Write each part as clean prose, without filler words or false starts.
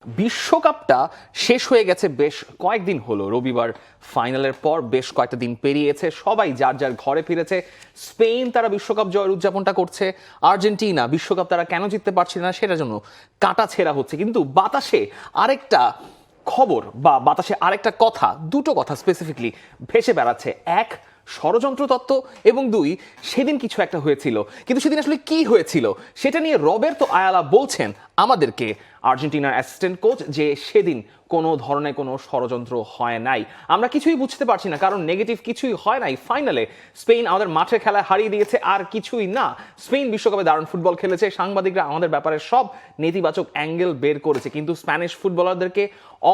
বিশ্বকাপটা শেষ হয়ে গেছে বেশ কয়েকদিন হলো। রবিবার ফাইনালের পর বেশ কয়েকটা দিন পেরিয়েছে, সবাই যার যার ঘরে ফিরেছে। স্পেন তারা বিশ্বকাপ জয়ের উদযাপনটা করছে, আর্জেন্টিনা বিশ্বকাপ তারা কেন জিততে পারছে না সেটার জন্য কাটা ছেঁড়া হচ্ছে। কিন্তু বাতাসে আরেকটা খবর বা বাতাসে আরেকটা কথা, দুটো কথা স্পেসিফিকলি ভেসে বেড়াচ্ছে। এক, ষড়যন্ত্র তত্ত্ব, এবং দুই, সেদিন কিছু একটা হয়েছিল। কিন্তু সেদিন আসলে কি হয়েছিল সেটা নিয়ে রবের্তো আয়ালা বলছেন আমাদেরকে, আর্জেন্টিনার অ্যাসিস্ট্যান্ট কোচ, যে সেদিন কোনো ধরনের কোনো ষড়যন্ত্র হয় নাই। আমরা কিছুই বুঝতে পারছি না, কারণ নেগেটিভ কিছুই হয় নাই। ফাইনালে স্পেন আমাদের মাঠে খেলায় হারিয়ে দিয়েছে, আর কিছুই না। স্পেন বিশ্বকাপে দারুণ ফুটবল খেলেছে, সাংবাদিকরা আমাদের ব্যাপারে সব নেতিবাচক অ্যাঙ্গেল বের করেছে, কিন্তু স্প্যানিশ ফুটবলারদেরকে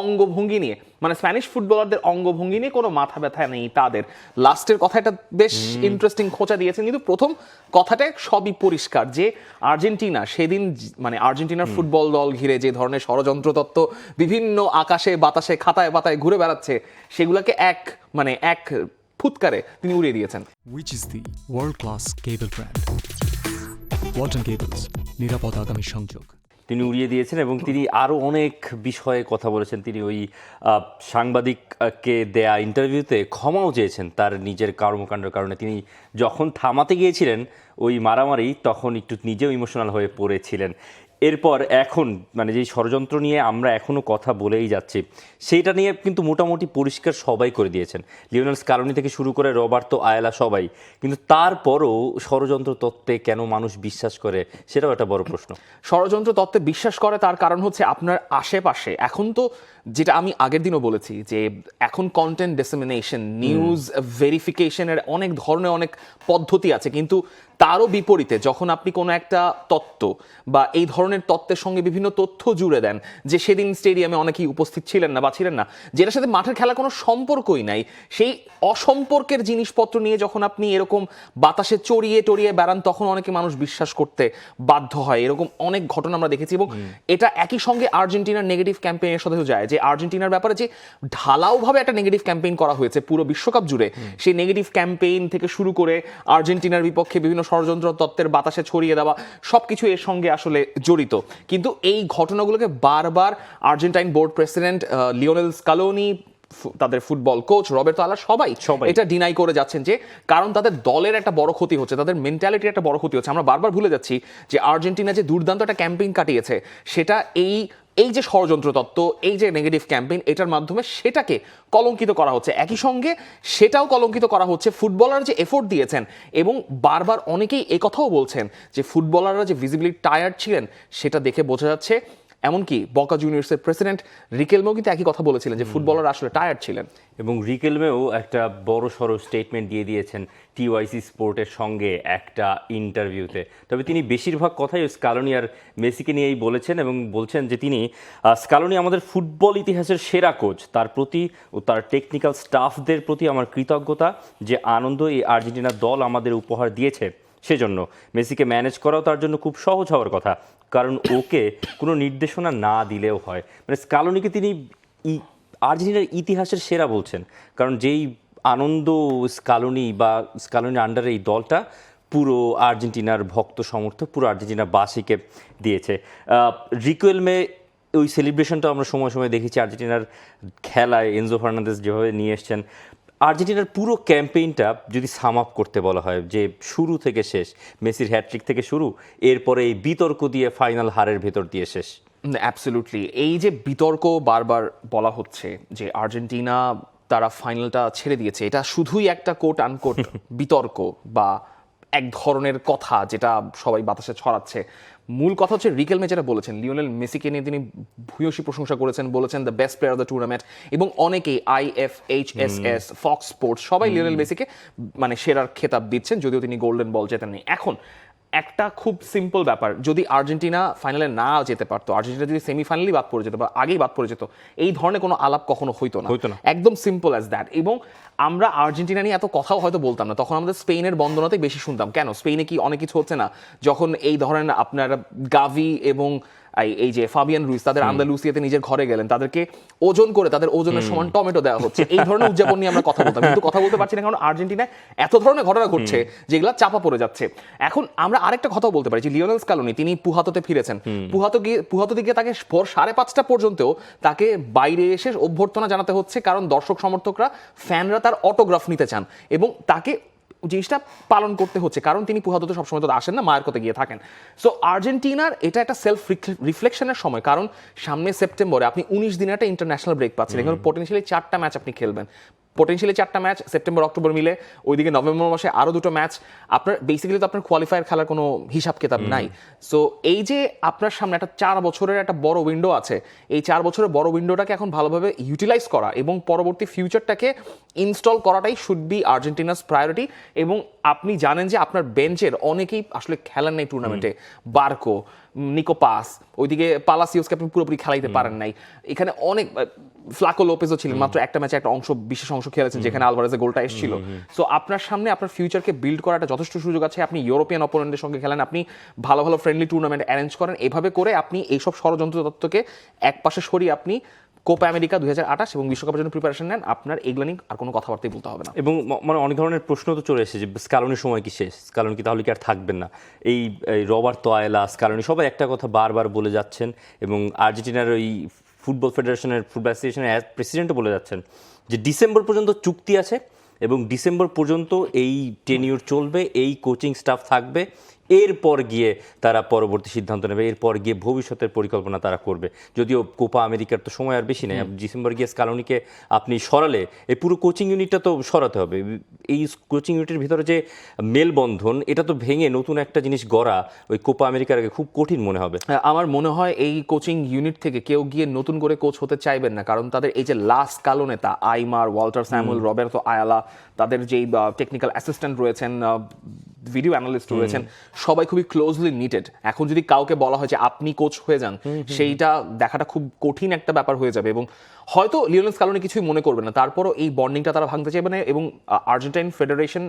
অঙ্গভঙ্গি নিয়ে, মানে স্প্যানিশ ফুটবলারদের অঙ্গভঙ্গি নিয়ে কোনো মাথা ব্যথা নেই তাদের। লাস্টের কথাটা বেশ ইন্টারেস্টিং খোঁচা দিয়েছেন, কিন্তু প্রথম কথাটা সবই পরিষ্কার যে আর্জেন্টিনা সেদিন, মানে আর্জেন্টিনার ফুটবল দল ঘিরে যে ধরনের ষড়যন্ত্র তত্ত্ব বিভিন্ন আকাশে বাতাসে খাতায় পাতায় ঘুরে বেড়াচ্ছে, সেগুলোকে এক ফুৎকারে তিনি উড়িয়ে দিয়েছেন। Which is the world-class cable brand? Walton Cables, নিরাপদ আগামী সংযোগ। তিনি উড়িয়ে দিয়েছেন এবং তিনি আরও অনেক বিষয়ে কথা বলেছেন। তিনি ওই সাংবাদিককে দেয়া ইন্টারভিউতে ক্ষমাও চেয়েছেন তার নিজের কর্মকাণ্ডের কারণে। তিনি যখন থামাতে গিয়েছিলেন ওই মারামারি, তখন একটু নিজেও ইমোশনাল হয়ে পড়েছিলেন। এরপর এখন মানে যেই ষড়যন্ত্র নিয়ে আমরা এখনও কথা বলেই যাচ্ছি, সেইটা নিয়ে কিন্তু মোটামুটি পরিষ্কার সবাই করে দিয়েছেন, লিওনেল স্কালোনি থেকে শুরু করে রবার্তো আয়ালা সবাই। কিন্তু তারপরও ষড়যন্ত্র তত্ত্বে কেন মানুষ বিশ্বাস করে, সেটাও একটা বড় প্রশ্ন। ষড়যন্ত্র তত্ত্বে বিশ্বাস করে তার কারণ হচ্ছে আপনার আশেপাশে এখন তো, যেটা আমি আগের দিনও বলেছি, যে এখন কন্টেন্ট ডিসেমিনেশন, নিউজ ভেরিফিকেশনের অনেক ধরনের অনেক পদ্ধতি আছে, কিন্তু তারও বিপরীতে যখন আপনি কোনো একটা তত্ত্ব বা এই ধরনের তত্ত্বের সঙ্গে বিভিন্ন তথ্য জুড়ে দেন, যে সেদিন স্টেডিয়ামে অনেকেই উপস্থিত ছিলেন না বা ছিলেন না, যেটার সাথে মাঠের খেলা কোনো সম্পর্কই নাই, সেই অসম্পর্কের জিনিসপত্র নিয়ে যখন আপনি এরকম বাতাসে চড়িয়ে টড়িয়ে বেড়ান, তখন অনেকে মানুষ বিশ্বাস করতে বাধ্য হয়। এরকম অনেক ঘটনা আমরা দেখেছি, এবং এটা একই সঙ্গে আর্জেন্টিনার নেগেটিভ ক্যাম্পেইনের সাথেও যায়, যে আর্জেন্টিনার ব্যাপারে যে ঢালাওভাবে একটা নেগেটিভ ক্যাম্পেইন করা হয়েছে পুরো বিশ্বকাপ জুড়ে, সেই নেগেটিভ ক্যাম্পেইন থেকে শুরু করে আর্জেন্টিনার বিপক্ষে বিভিন্ন ষড়যন্ত্র তত্ত্বের বাতাসে ছড়িয়ে দেওয়া, সবকিছু এর সঙ্গে আসলে জড়িত। কিন্তু এই ঘটনাগুলোকে বারবার Argentine board president Lionel Scaloni, তাদের ফুটবল কোচ রবের্তো আয়ালা সবাই এটা ডিনাই করে যাচ্ছেন, যে কারণ তাদের দলের একটা বড় ক্ষতি হচ্ছে, তাদের মেন্টালিটির একটা বড় ক্ষতি হচ্ছে। আমরা বারবার ভুলে যাচ্ছি যে আর্জেন্টিনা যে দুর্দান্ত একটা ক্যাম্পেইন কাটিয়েছে, সেটা এই যে ষড়যন্ত্র তত্ত্ব, এই যে নেগেটিভ ক্যাম্পেইন, এটার মাধ্যমে সেটাকে কলঙ্কিত করা হচ্ছে। একই সঙ্গে সেটাও কলঙ্কিত করা হচ্ছে ফুটবলার যে এফোর্ট দিয়েছেন, এবং বারবার অনেকেই একথাও বলছেন যে ফুটবলাররা যে ভিজিবলি টায়ার্ড ছিলেন, সেটা দেখে বোঝা যাচ্ছে। এমনকি বকা জুনিয়র্সের প্রেসিডেন্ট রিকেলমেও কিন্তু একই কথা বলেছিলেন, যে ফুটবলার আসলে টায়ার্ড ছিলেন। এবং রিকেলমেও একটা বড় সড়ো স্টেটমেন্ট দিয়ে দিয়েছেন টিওয়াইসি স্পোর্টের সঙ্গে একটা ইন্টারভিউতে। তবে তিনি বেশিরভাগ কথাই স্কালোনি আর মেসিকে নিয়েই বলেছেন, এবং বলছেন যে তিনি স্কালোনি আমাদের ফুটবল ইতিহাসের সেরা কোচ, তার প্রতি ও তার টেকনিক্যাল স্টাফদের প্রতি আমার কৃতজ্ঞতা, যে আনন্দ এই আর্জেন্টিনার দল আমাদের উপহার দিয়েছে, সেজন্য মেসিকে ম্যানেজ করাও তার জন্য খুব সহজ হওয়ার কথা, কারণ ওকে কোনো নির্দেশনা না দিলেও হয়। মানে স্কালোনিকে তিনি আর্জেন্টিনার ইতিহাসের সেরা বলছেন, কারণ যেই আনন্দ স্কালোনি বা স্কালোনির আন্ডারে এই দলটা পুরো আর্জেন্টিনার ভক্ত সমর্থক, পুরো আর্জেন্টিনাবাসীকে দিয়েছে। রিকুয়েলমে ওই সেলিব্রেশনটা আমরা সময় সময় দেখেছি, আর্জেন্টিনার খেলায় এনজো ফার্নান্দেজ যেভাবে নিয়ে এসছেন। আর্জেন্টিনার পুরো ক্যাম্পেইনটা যদি সাম আপ করতে বলা হয়, যে শুরু থেকে শেষ, মেসির হ্যাট্রিক থেকে শুরু, এরপরে এই বিতর্ক দিয়ে ফাইনাল হারের ভেতর দিয়ে শেষ। অ্যাবসলিউটলি। এই যে বিতর্ক বারবার বলা হচ্ছে যে আর্জেন্টিনা তারা ফাইনালটা ছেড়ে দিয়েছে, এটা শুধুই একটা কোট আনকোট বিতর্ক বা এক ধরনের কথা যেটা সবাই বাতাসে ছড়াচ্ছে। মূল কথা হচ্ছে রিকেলমে যেটা বলেছেন, লিওনেল মেসিকে নিয়ে তিনি ভূয়সী প্রশংসা করেছেন, বলেছেন the best player of the tournament, এবং অনেকেই IFHSS, ফক্স স্পোর্টস সবাই লিওনেল মেসিকে মানে সেরার খেতাব দিচ্ছেন, যদিও তিনি গোল্ডেন বল জেতেননি। এখন একটা খুব সিম্পল ব্যাপার, যদি আর্জেন্টিনা ফাইনালে না যেতে পারতো, আর্জেন্টিনা যদি সেমিফাইনালি বাদ পড়ে যেত বা আগেই বাদ পড়ে যেত, এই ধরনের কোনো আলাপ কখনো হইতো না, একদম সিম্পল অ্যাজ দ্যাট। এবং আমরা আর্জেন্টিনা নিয়ে এত কথাও হয়তো বলতাম না, তখন আমাদের স্পেনের বন্দনাতেই বেশি শুনতাম। কেন? স্পেনে কি অনেক কিছু হচ্ছে না? যখন এই ধরনের আপনার গাভি এবং এই যে ফাবিয়ান রুইস তাদের আন্দালুসিয়াতে নিজের ঘরে গেলেন, তাদেরকে ওজন করে তাদের ওজনের সমান টমেটো দেওয়া হচ্ছে, এই ধরনের উদযাপন নিয়ে আমরা কথা বলতাম, কিন্তু কথা বলতে পারছি না কারণ আর্জেন্টিনায় এত ধরনের ঘটনা ঘটছে যেগুলো চাপা পড়ে যাচ্ছে। এখন আমরা আরেকটা কথা বলতে পারি যে লিওনেল স্ক্যালোনি তিনি পুহাতোতে ফিরেছেন, পুহাতো দিকে তাকে ভোর 5:30 পর্যন্ত তাকে বাইরে এসে অভ্যর্থনা জানাতে হচ্ছে, কারণ দর্শক সমর্থকরা ফ্যানরা তার অটোগ্রাফ নিতে চান এবং তাকে জিনিসটা পালন করতে হচ্ছে, কারণ তিনি পুহাতোতে সবসময় তো আসেন না, মায়ের কোতে গিয়ে থাকেন। সো আর্জেন্টিনার এটা একটা সেলফ রিফ্লেকশনের সময়, কারণ সামনে সেপ্টেম্বরে আপনি 19 দিনের একটা ইন্টারন্যাশনাল ব্রেক পাচ্ছেন, এখানে পোটেনশিয়ালি 4টা ম্যাচ আপনি খেলবেন, পোটেনশিয়ালি 4টা ম্যাচ সেপ্টেম্বর অক্টোবর মিলে, ওইদিকে নভেম্বর মাসে আরও 2টো ম্যাচ, আপনার বেসিক্যালি তো আপনার কোয়ালিফায়ার খেলার কোনো হিসাব কিতাব নাই। সো এই যে আপনার সামনে একটা 4 বছরের একটা বড় উইন্ডো আছে, এই 4 বছরের বড় উইন্ডোটাকে এখন ভালোভাবে ইউটিলাইজ করা এবং পরবর্তী ফিউচারটাকে ইনস্টল করাটাই শুড বি আর্জেন্টিনাস প্রায়োরিটি। এবং আপনি জানেন যে আপনার বেঞ্চের অনেকেই আসলে খেলেন নাই টুর্নামেন্টে, বার্কো, নিকো পাস, ওইদিকে পালাসিওসকে আপনি পুরোপুরি খেলাইতে পারেন নাই, এখানে অনেক ফ্লাকো লোপেজও ছিলেন, মাত্র একটা ম্যাচে একটা বিশেষ অংশ খেলেছেন যেখানে আলভারেজের গোলটা এসেছিল। সো আপনার সামনে আপনার ফিউচারকে বিল্ড করার একটা যথেষ্ট সুযোগ আছে, আপনি ইউরোপিয়ান অপোনেন্টের সঙ্গে খেলেন, আপনি ভালো ভালো ফ্রেন্ডলি টুর্নামেন্ট অ্যারেঞ্জ করেন, এভাবে করে আপনি এইসব ষড়যন্ত্র তত্ত্বকে এক পাশে সরিয়ে আপনি কোপা আমেরিকা 2028 এবং বিশ্বকাপের জন্য প্রিপারেশন নেন, আপনার এগুলো নিয়ে আর কোনো কথাবার্তাই বলতে হবে না। এবং মানে অনেক ধরনের প্রশ্ন তো চলে এসেছে যে স্ক্যালোনির সময় কি শেষ, স্ক্যালোনি কি তাহলে কি আর থাকবেন না? এই রবার্তো আয়েলা, স্ক্যালোনি সবাই একটা কথা বারবার বলে যাচ্ছেন এবং আর্জেন্টিনার ওই ফুটবল ফেডারেশনের ফুটবল অ্যাসোসিয়েশনের প্রেসিডেন্টও বলে যাচ্ছেন যে ডিসেম্বর পর্যন্ত চুক্তি আছে এবং ডিসেম্বর পর্যন্ত এই টেনিউর চলবে, এই কোচিং স্টাফ থাকবে, এরপর গিয়ে তারা পরবর্তী সিদ্ধান্ত নেবে, এরপর গিয়ে ভবিষ্যতের পরিকল্পনা তারা করবে। যদিও কোপা আমেরিকার তো সময় আর বেশি নেই, ডিসেম্বর গিয়ে স্ক্যালোনিকে আপনি সরালে এই পুরো কোচিং ইউনিটটা তো সরাতে হবে। এই কোচিং ইউনিটের ভিতরে যে মেলবন্ধন, এটা তো ভেঙে নতুন একটা জিনিস গড়া ওই কোপা আমেরিকার আগে খুব কঠিন মনে হবে। আমার মনে হয় এই কোচিং ইউনিট থেকে কেউ গিয়ে নতুন করে কোচ হতে চাইবেন না, কারণ তাদের এই যে লাস্ট কালো নেতা আইমার, ওয়াল্টার স্যামুয়েল, রবের্তো আয়ালা, তাদের যেই টেকনিক্যাল অ্যাসিস্ট্যান্ট রয়েছেন, ভিডিও অ্যানালিস্ট রয়েছেন, সবাই খুবই ক্লোজলি নিটেড। এখন যদি কাউকে বলা হয় যে আপনি কোচ হয়ে যান, সেইটা দেখাটা খুব কঠিন একটা ব্যাপার হয়ে যাবে এবং হয়তো লিওনেল স্ক্যালোনি কিছুই মনে করবে না, তারপরও এই বন্ডিংটা তারা ভাঙতে চাইবে না। এবং Argentine federation,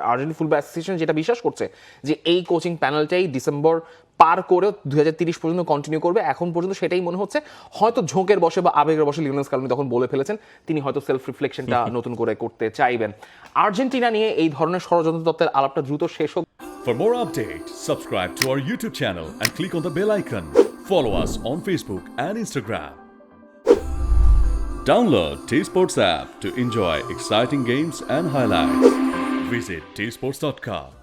Argentine football association যেটা বিশ্বাস করছে যে এই কোচিং প্যানেলটাই ডিসেম্বর পার করে 2030 পর্যন্ত কন্টিনিউ করবে। এখন পর্যন্ত সেটাই মনে হচ্ছে, হয়তো ঝোঁকের বসে বা আবেগের বসে লিওনেল স্ক্যালোনি তখন বলে ফেলেছেন তিনি হয়তো সেলফ রিফ্লেকশনটা নতুন করে করতে চাইবেন। আর্জেন্টিনা নিয়ে এই ধরনের ষড়যন্ত্র তত্ত্বের আলাপটা দ্রুত শেষ হোক। For more updates, subscribe to our YouTube channel and click on the bell icon. Follow us on Facebook and Instagram. Download T-Sports app to enjoy exciting games and highlights. Visit tsports.com.